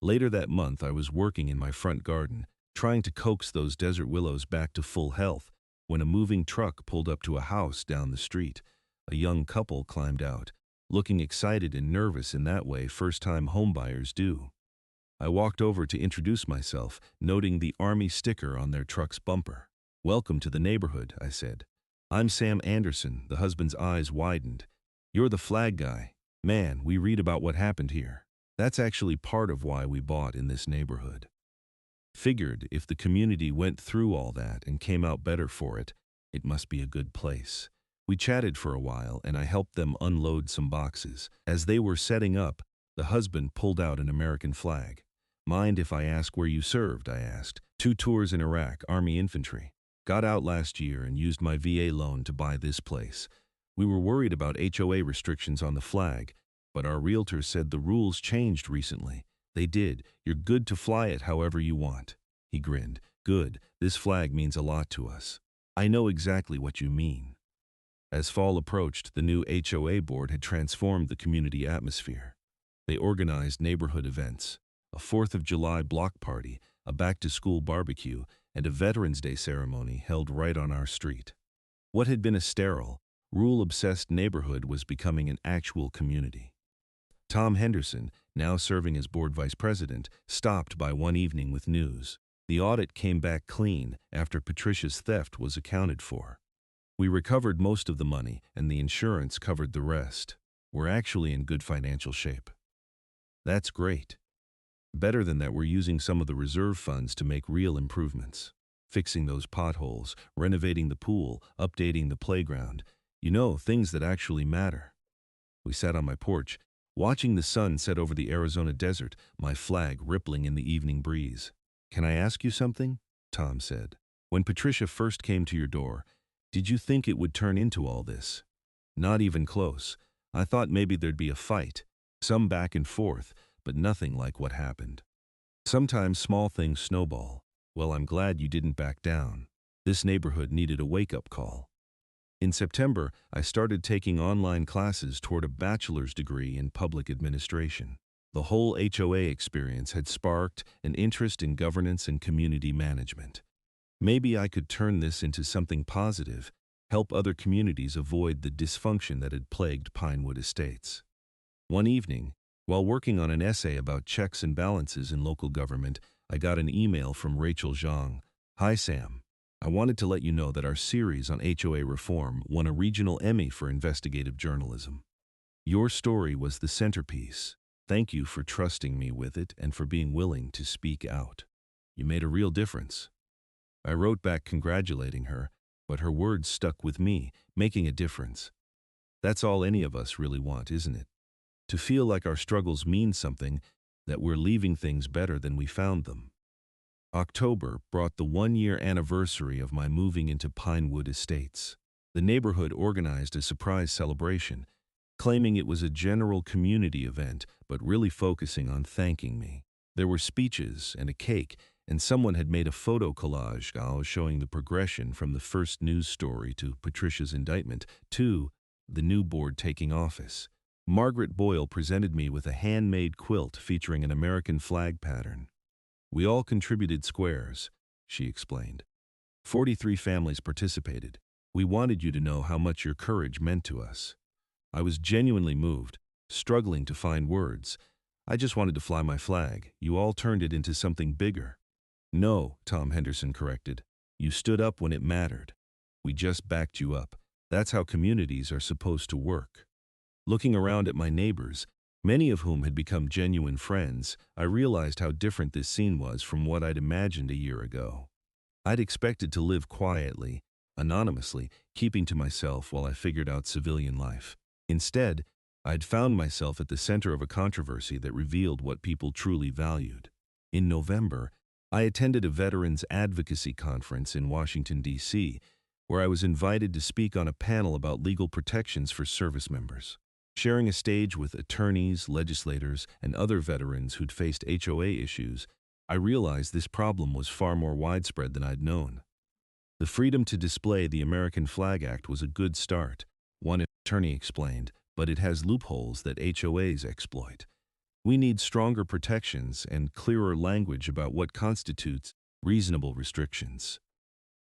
Later that month, I was working in my front garden, trying to coax those desert willows back to full health, when a moving truck pulled up to a house down the street. A young couple climbed out, looking excited and nervous in that way first-time homebuyers do. I walked over to introduce myself, noting the Army sticker on their truck's bumper. "Welcome to the neighborhood," I said. "I'm Sam Anderson." The husband's eyes widened. "You're the flag guy. Man, we read about what happened here. That's actually part of why we bought in this neighborhood." Figured if the community went through all that and came out better for it, it must be a good place. We chatted for a while, and I helped them unload some boxes. As they were setting up, the husband pulled out an American flag. "Mind if I ask where you served?" I asked. 2 tours in Iraq, Army infantry. Got out last year and used my VA loan to buy this place. We were worried about HOA restrictions on the flag, but our realtor said the rules changed recently. They did. You're good to fly it however you want." He grinned. "Good. This flag means a lot to us." "I know exactly what you mean." As fall approached, the new HOA board had transformed the community atmosphere. They organized neighborhood events, a 4th of July block party, a back-to-school barbecue, and a Veterans Day ceremony held right on our street. What had been a sterile, rule-obsessed neighborhood was becoming an actual community. Tom Henderson, now serving as board vice president, stopped by one evening with news. The audit came back clean after Patricia's theft was accounted for. We recovered most of the money, and the insurance covered the rest. We're actually in good financial shape. That's great. Better than that, we're using some of the reserve funds to make real improvements. Fixing those potholes, renovating the pool, updating the playground. You know, things that actually matter. We sat on my porch, watching the sun set over the Arizona desert, my flag rippling in the evening breeze. "Can I ask you something?" Tom said. When Patricia first came to your door, did you think it would turn into all this? Not even close. I thought maybe there'd be a fight, some back and forth, but nothing like what happened. Sometimes small things snowball. Well, I'm glad you didn't back down. This neighborhood needed a wake-up call. In September, I started taking online classes toward a bachelor's degree in public administration. The whole HOA experience had sparked an interest in governance and community management. Maybe I could turn this into something positive, help other communities avoid the dysfunction that had plagued Pinewood Estates. One evening, while working on an essay about checks and balances in local government, I got an email from Rachel Zhang. Hi Sam. I wanted to let you know that our series on HOA reform won a regional Emmy for investigative journalism. Your story was the centerpiece. Thank you for trusting me with it and for being willing to speak out. You made a real difference. I wrote back congratulating her, but her words stuck with me, making a difference. That's all any of us really want, isn't it? To feel like our struggles mean something, that we're leaving things better than we found them. October brought the one-year anniversary of my moving into Pinewood Estates. The neighborhood organized a surprise celebration, claiming it was a general community event, but really focusing on thanking me. There were speeches and a cake, and someone had made a photo collage showing the progression from the first news story to Patricia's indictment to the new board taking office. Margaret Boyle presented me with a handmade quilt featuring an American flag pattern. We all contributed squares, she explained. 43 families participated. We wanted you to know how much your courage meant to us. I was genuinely moved, struggling to find words. I just wanted to fly my flag. You all turned it into something bigger. No, Tom Henderson corrected. You stood up when it mattered. We just backed you up. That's how communities are supposed to work. Looking around at my neighbors, many of whom had become genuine friends, I realized how different this scene was from what I'd imagined a year ago. I'd expected to live quietly, anonymously, keeping to myself while I figured out civilian life. Instead, I'd found myself at the center of a controversy that revealed what people truly valued. In November, I attended a veterans advocacy conference in Washington, D.C., where I was invited to speak on a panel about legal protections for service members. Sharing a stage with attorneys, legislators, and other veterans who'd faced HOA issues, I realized this problem was far more widespread than I'd known. The Freedom to Display the American Flag Act was a good start, one attorney explained, but it has loopholes that HOAs exploit. We need stronger protections and clearer language about what constitutes reasonable restrictions.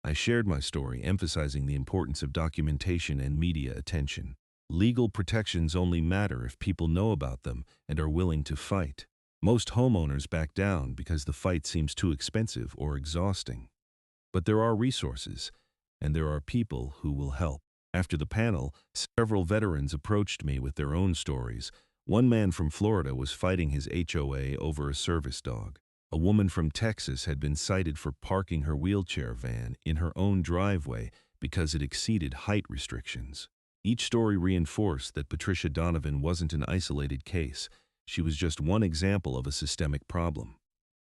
I shared my story, emphasizing the importance of documentation and media attention. Legal protections only matter if people know about them and are willing to fight. Most homeowners back down because the fight seems too expensive or exhausting. But there are resources, and there are people who will help. After the panel, several veterans approached me with their own stories. One man from Florida was fighting his HOA over a service dog. A woman from Texas had been cited for parking her wheelchair van in her own driveway because it exceeded height restrictions. Each story reinforced that Patricia Donovan wasn't an isolated case. She was just one example of a systemic problem.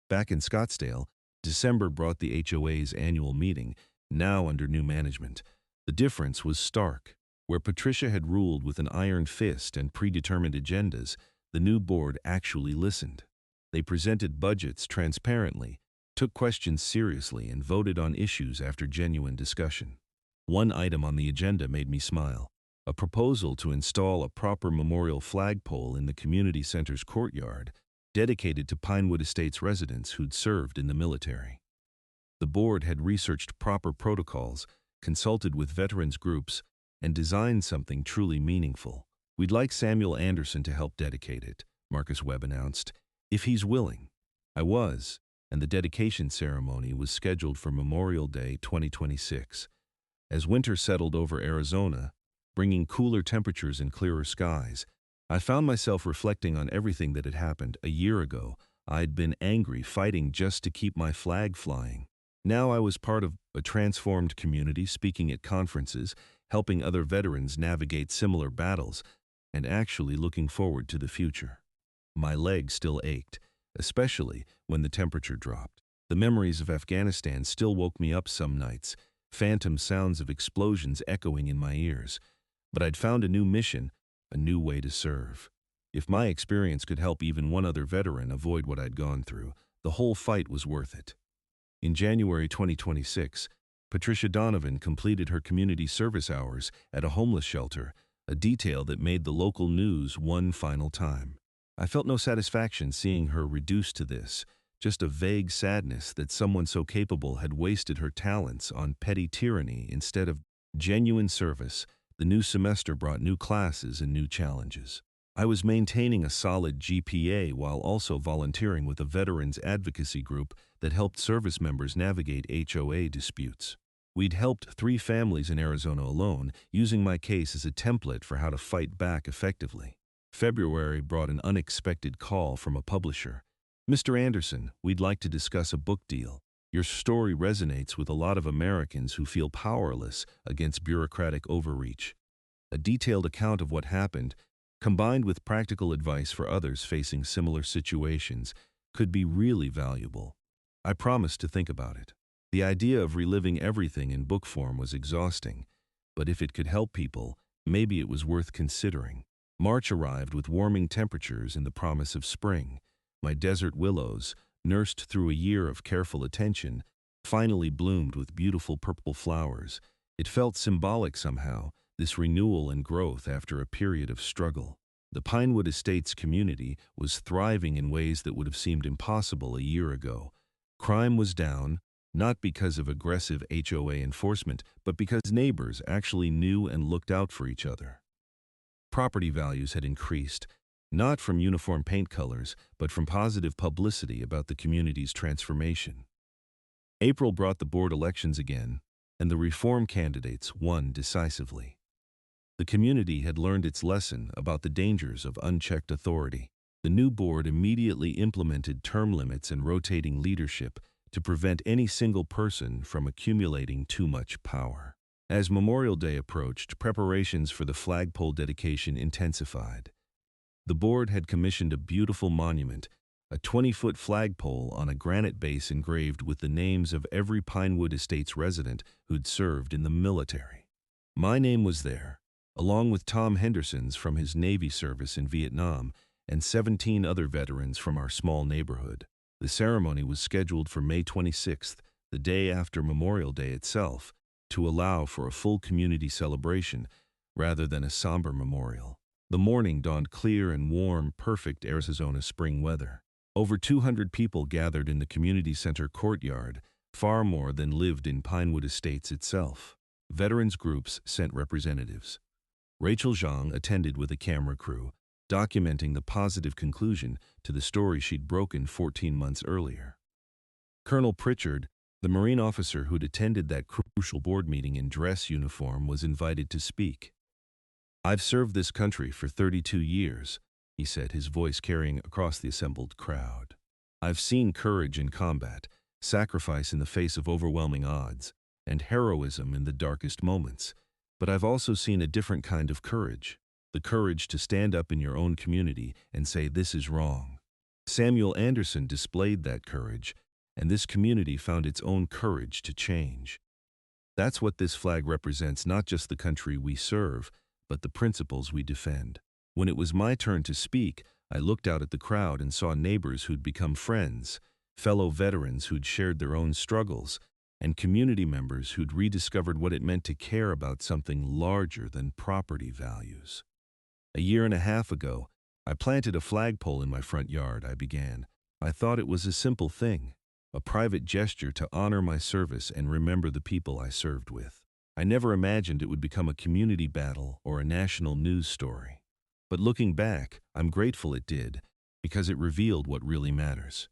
Back in Scottsdale, December brought the HOA's annual meeting, now under new management. The difference was stark. Where Patricia had ruled with an iron fist and predetermined agendas, the new board actually listened. They presented budgets transparently, took questions seriously, and voted on issues after genuine discussion. One item on the agenda made me smile. A proposal to install a proper memorial flagpole in the community center's courtyard, dedicated to Pinewood Estates residents who'd served in the military. The board had researched proper protocols, consulted with veterans groups, and designed something truly meaningful. We'd like Samuel Anderson to help dedicate it, Marcus Webb announced, if he's willing. I was, and the dedication ceremony was scheduled for Memorial Day 2026. As winter settled over Arizona, bringing cooler temperatures and clearer skies, I found myself reflecting on everything that had happened. A year ago, I'd been angry, fighting just to keep my flag flying. Now I was part of a transformed community, speaking at conferences, helping other veterans navigate similar battles, and actually looking forward to the future. My leg still ached, especially when the temperature dropped. The memories of Afghanistan still woke me up some nights, phantom sounds of explosions echoing in my ears. But I'd found a new mission, a new way to serve. If my experience could help even one other veteran avoid what I'd gone through, the whole fight was worth it. In January 2026, Patricia Donovan completed her community service hours at a homeless shelter, a detail that made the local news one final time. I felt no satisfaction seeing her reduced to this, just a vague sadness that someone so capable had wasted her talents on petty tyranny instead of genuine service. The new semester brought new classes and new challenges. I was maintaining a solid GPA while also volunteering with a veterans advocacy group that helped service members navigate HOA disputes. We'd helped 3 families in Arizona alone, using my case as a template for how to fight back effectively. February brought an unexpected call from a publisher. "Mr. Anderson, we'd like to discuss a book deal. Your story resonates with a lot of Americans who feel powerless against bureaucratic overreach. A detailed account of what happened, combined with practical advice for others facing similar situations, could be really valuable." I promised to think about it. The idea of reliving everything in book form was exhausting, but if it could help people, maybe it was worth considering. March arrived with warming temperatures and the promise of spring. My desert willows, nursed through a year of careful attention, finally bloomed with beautiful purple flowers. It felt symbolic somehow, this renewal and growth after a period of struggle. The Pinewood Estates community was thriving in ways that would have seemed impossible a year ago. Crime was down, not because of aggressive HOA enforcement, but because neighbors actually knew and looked out for each other. Property values had increased, not from uniform paint colors, but from positive publicity about the community's transformation. April brought the board elections again, and the reform candidates won decisively. The community had learned its lesson about the dangers of unchecked authority. The new board immediately implemented term limits and rotating leadership to prevent any single person from accumulating too much power. As Memorial Day approached, preparations for the flagpole dedication intensified. The board had commissioned a beautiful monument, a 20-foot flagpole on a granite base engraved with the names of every Pinewood Estates resident who'd served in the military. My name was there, along with Tom Henderson's from his Navy service in Vietnam and 17 other veterans from our small neighborhood. The ceremony was scheduled for May 26th, the day after Memorial Day itself, to allow for a full community celebration rather than a somber memorial. The morning dawned clear and warm, perfect Arizona spring weather. Over 200 people gathered in the community center courtyard, far more than lived in Pinewood Estates itself. Veterans groups sent representatives. Rachel Zhang attended with a camera crew, documenting the positive conclusion to the story she'd broken 14 months earlier. Colonel Pritchard, the Marine officer who'd attended that crucial board meeting in dress uniform, was invited to speak. "I've served this country for 32 years, he said, his voice carrying across the assembled crowd. "I've seen courage in combat, sacrifice in the face of overwhelming odds, and heroism in the darkest moments. But I've also seen a different kind of courage, the courage to stand up in your own community and say this is wrong." Samuel Anderson displayed that courage, and this community found its own courage to change. That's what this flag represents, not just the country we serve, but the principles we defend. When it was my turn to speak, I looked out at the crowd and saw neighbors who'd become friends, fellow veterans who'd shared their own struggles, and community members who'd rediscovered what it meant to care about something larger than property values. "A year and a half ago, I planted a flagpole in my front yard," I began. "I thought it was a simple thing, a private gesture to honor my service and remember the people I served with. I never imagined it would become a community battle or a national news story. But looking back, I'm grateful it did, because it revealed what really matters."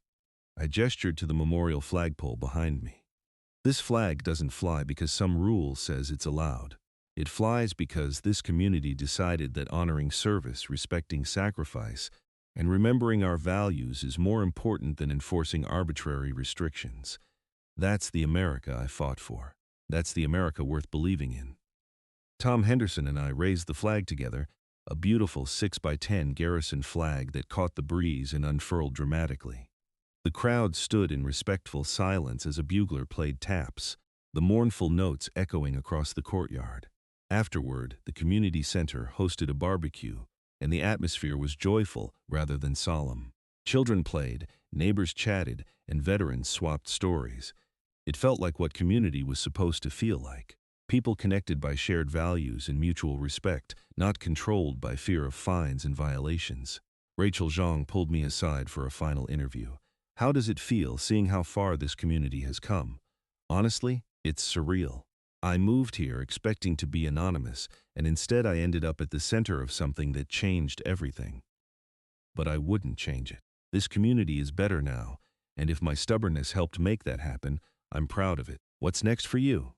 I gestured to the memorial flagpole behind me. "This flag doesn't fly because some rule says it's allowed. It flies because this community decided that honoring service, respecting sacrifice, and remembering our values is more important than enforcing arbitrary restrictions. That's the America I fought for. That's the America worth believing in." Tom Henderson and I raised the flag together, a beautiful 6x10 garrison flag that caught the breeze and unfurled dramatically. The crowd stood in respectful silence as a bugler played taps, the mournful notes echoing across the courtyard. Afterward, the community center hosted a barbecue, and the atmosphere was joyful rather than solemn. Children played, neighbors chatted, and veterans swapped stories. It felt like what community was supposed to feel like. People connected by shared values and mutual respect, not controlled by fear of fines and violations. Rachel Zhang pulled me aside for a final interview. How does it feel seeing how far this community has come? Honestly, it's surreal. I moved here expecting to be anonymous, and instead I ended up at the center of something that changed everything. But I wouldn't change it. This community is better now, and if my stubbornness helped make that happen, I'm proud of it. What's next for you?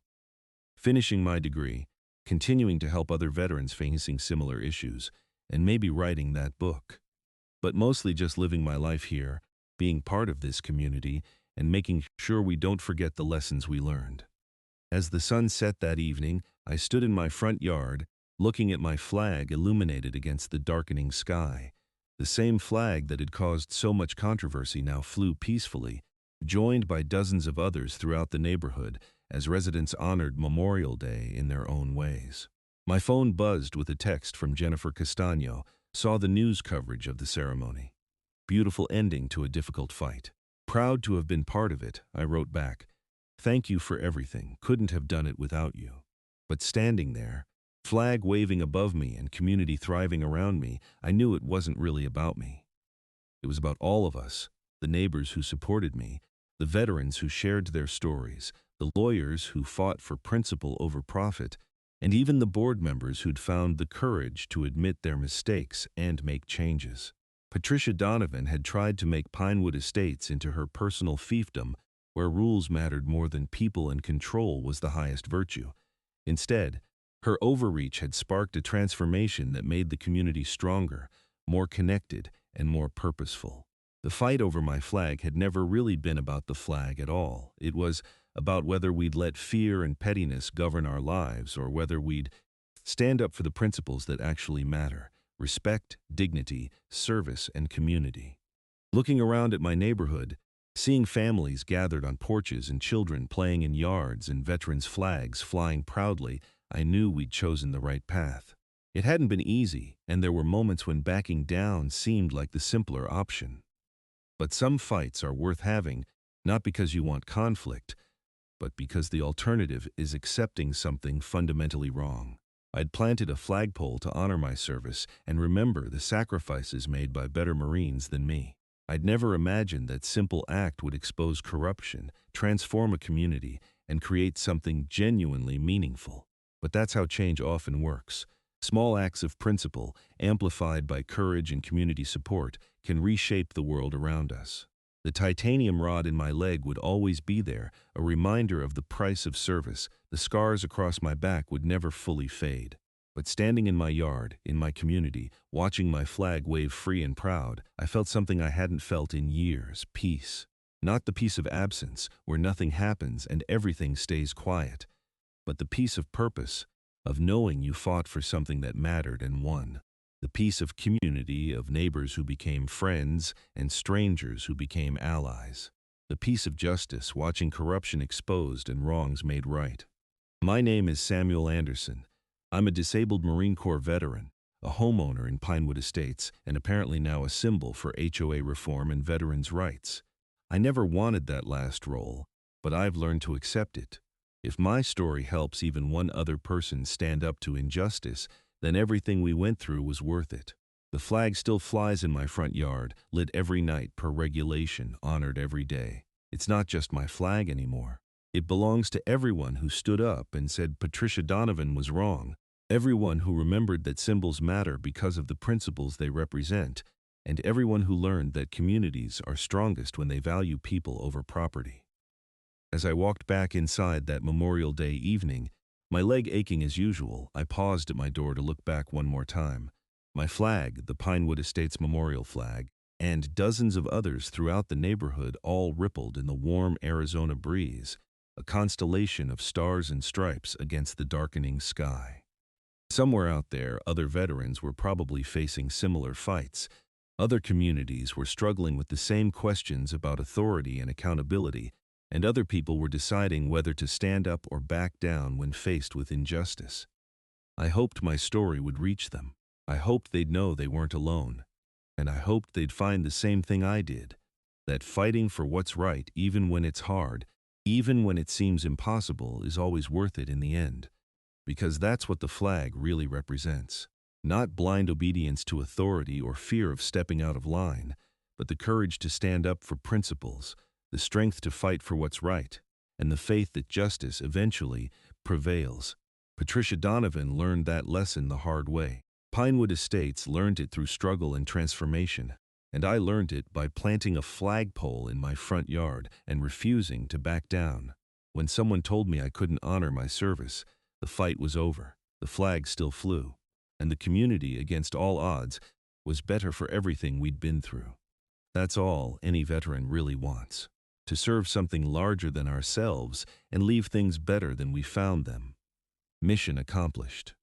Finishing my degree, continuing to help other veterans facing similar issues, and maybe writing that book. But mostly just living my life here, being part of this community, and making sure we don't forget the lessons we learned. As the sun set that evening, I stood in my front yard, looking at my flag illuminated against the darkening sky. The same flag that had caused so much controversy now flew peacefully, joined by dozens of others throughout the neighborhood as residents honored Memorial Day in their own ways. My phone buzzed with a text from Jennifer Castaño, saw the news coverage of the ceremony. Beautiful ending to a difficult fight. Proud to have been part of it, I wrote back. Thank you for everything. Couldn't have done it without you. But standing there, flag waving above me and community thriving around me, I knew it wasn't really about me. It was about all of us, the neighbors who supported me, the veterans who shared their stories, the lawyers who fought for principle over profit, and even the board members who'd found the courage to admit their mistakes and make changes. Patricia Donovan had tried to make Pinewood Estates into her personal fiefdom, where rules mattered more than people and control was the highest virtue. Instead, her overreach had sparked a transformation that made the community stronger, more connected, and more purposeful. The fight over my flag had never really been about the flag at all. It was about whether we'd let fear and pettiness govern our lives or whether we'd stand up for the principles that actually matter: respect, dignity, service, and community. Looking around at my neighborhood, seeing families gathered on porches and children playing in yards and veterans' flags flying proudly, I knew we'd chosen the right path. It hadn't been easy, and there were moments when backing down seemed like the simpler option. But some fights are worth having, not because you want conflict, but because the alternative is accepting something fundamentally wrong. I'd planted a flagpole to honor my service and remember the sacrifices made by better Marines than me. I'd never imagined that simple act would expose corruption, transform a community, and create something genuinely meaningful. But that's how change often works. Small acts of principle, amplified by courage and community support, can reshape the world around us. The titanium rod in my leg would always be there, a reminder of the price of service. The scars across my back would never fully fade. But standing in my yard, in my community, watching my flag wave free and proud, I felt something I hadn't felt in years: peace. Not the peace of absence, where nothing happens and everything stays quiet, but the peace of purpose, of knowing you fought for something that mattered and won. The peace of community, of neighbors who became friends and strangers who became allies. The peace of justice, watching corruption exposed and wrongs made right. My name is Samuel Anderson. I'm a disabled Marine Corps veteran, a homeowner in Pinewood Estates, and apparently now a symbol for HOA reform and veterans' rights. I never wanted that last role, but I've learned to accept it. If my story helps even one other person stand up to injustice, then everything we went through was worth it. The flag still flies in my front yard, lit every night per regulation, honored every day. It's not just my flag anymore. It belongs to everyone who stood up and said Patricia Donovan was wrong, everyone who remembered that symbols matter because of the principles they represent, and everyone who learned that communities are strongest when they value people over property. As I walked back inside that Memorial Day evening, my leg aching as usual, I paused at my door to look back one more time. My flag, the Pinewood Estates Memorial flag, and dozens of others throughout the neighborhood all rippled in the warm Arizona breeze, a constellation of stars and stripes against the darkening sky. Somewhere out there, other veterans were probably facing similar fights, Other communities were struggling with the same questions about authority and accountability, and other people were deciding whether to stand up or back down when faced with injustice. I hoped my story would reach them. I hoped they'd know they weren't alone. And I hoped they'd find the same thing I did, that fighting for what's right, even when it's hard, even when it seems impossible, is always worth it in the end. Because that's what the flag really represents. Not blind obedience to authority or fear of stepping out of line, but the courage to stand up for principles, the strength to fight for what's right, and the faith that justice eventually prevails. Patricia Donovan learned that lesson the hard way. Pinewood Estates learned it through struggle and transformation, and I learned it by planting a flagpole in my front yard and refusing to back down. When someone told me I couldn't honor my service, the fight was over, the flag still flew, and the community, against all odds, was better for everything we'd been through. That's all any veteran really wants, to serve something larger than ourselves and leave things better than we found them. Mission accomplished.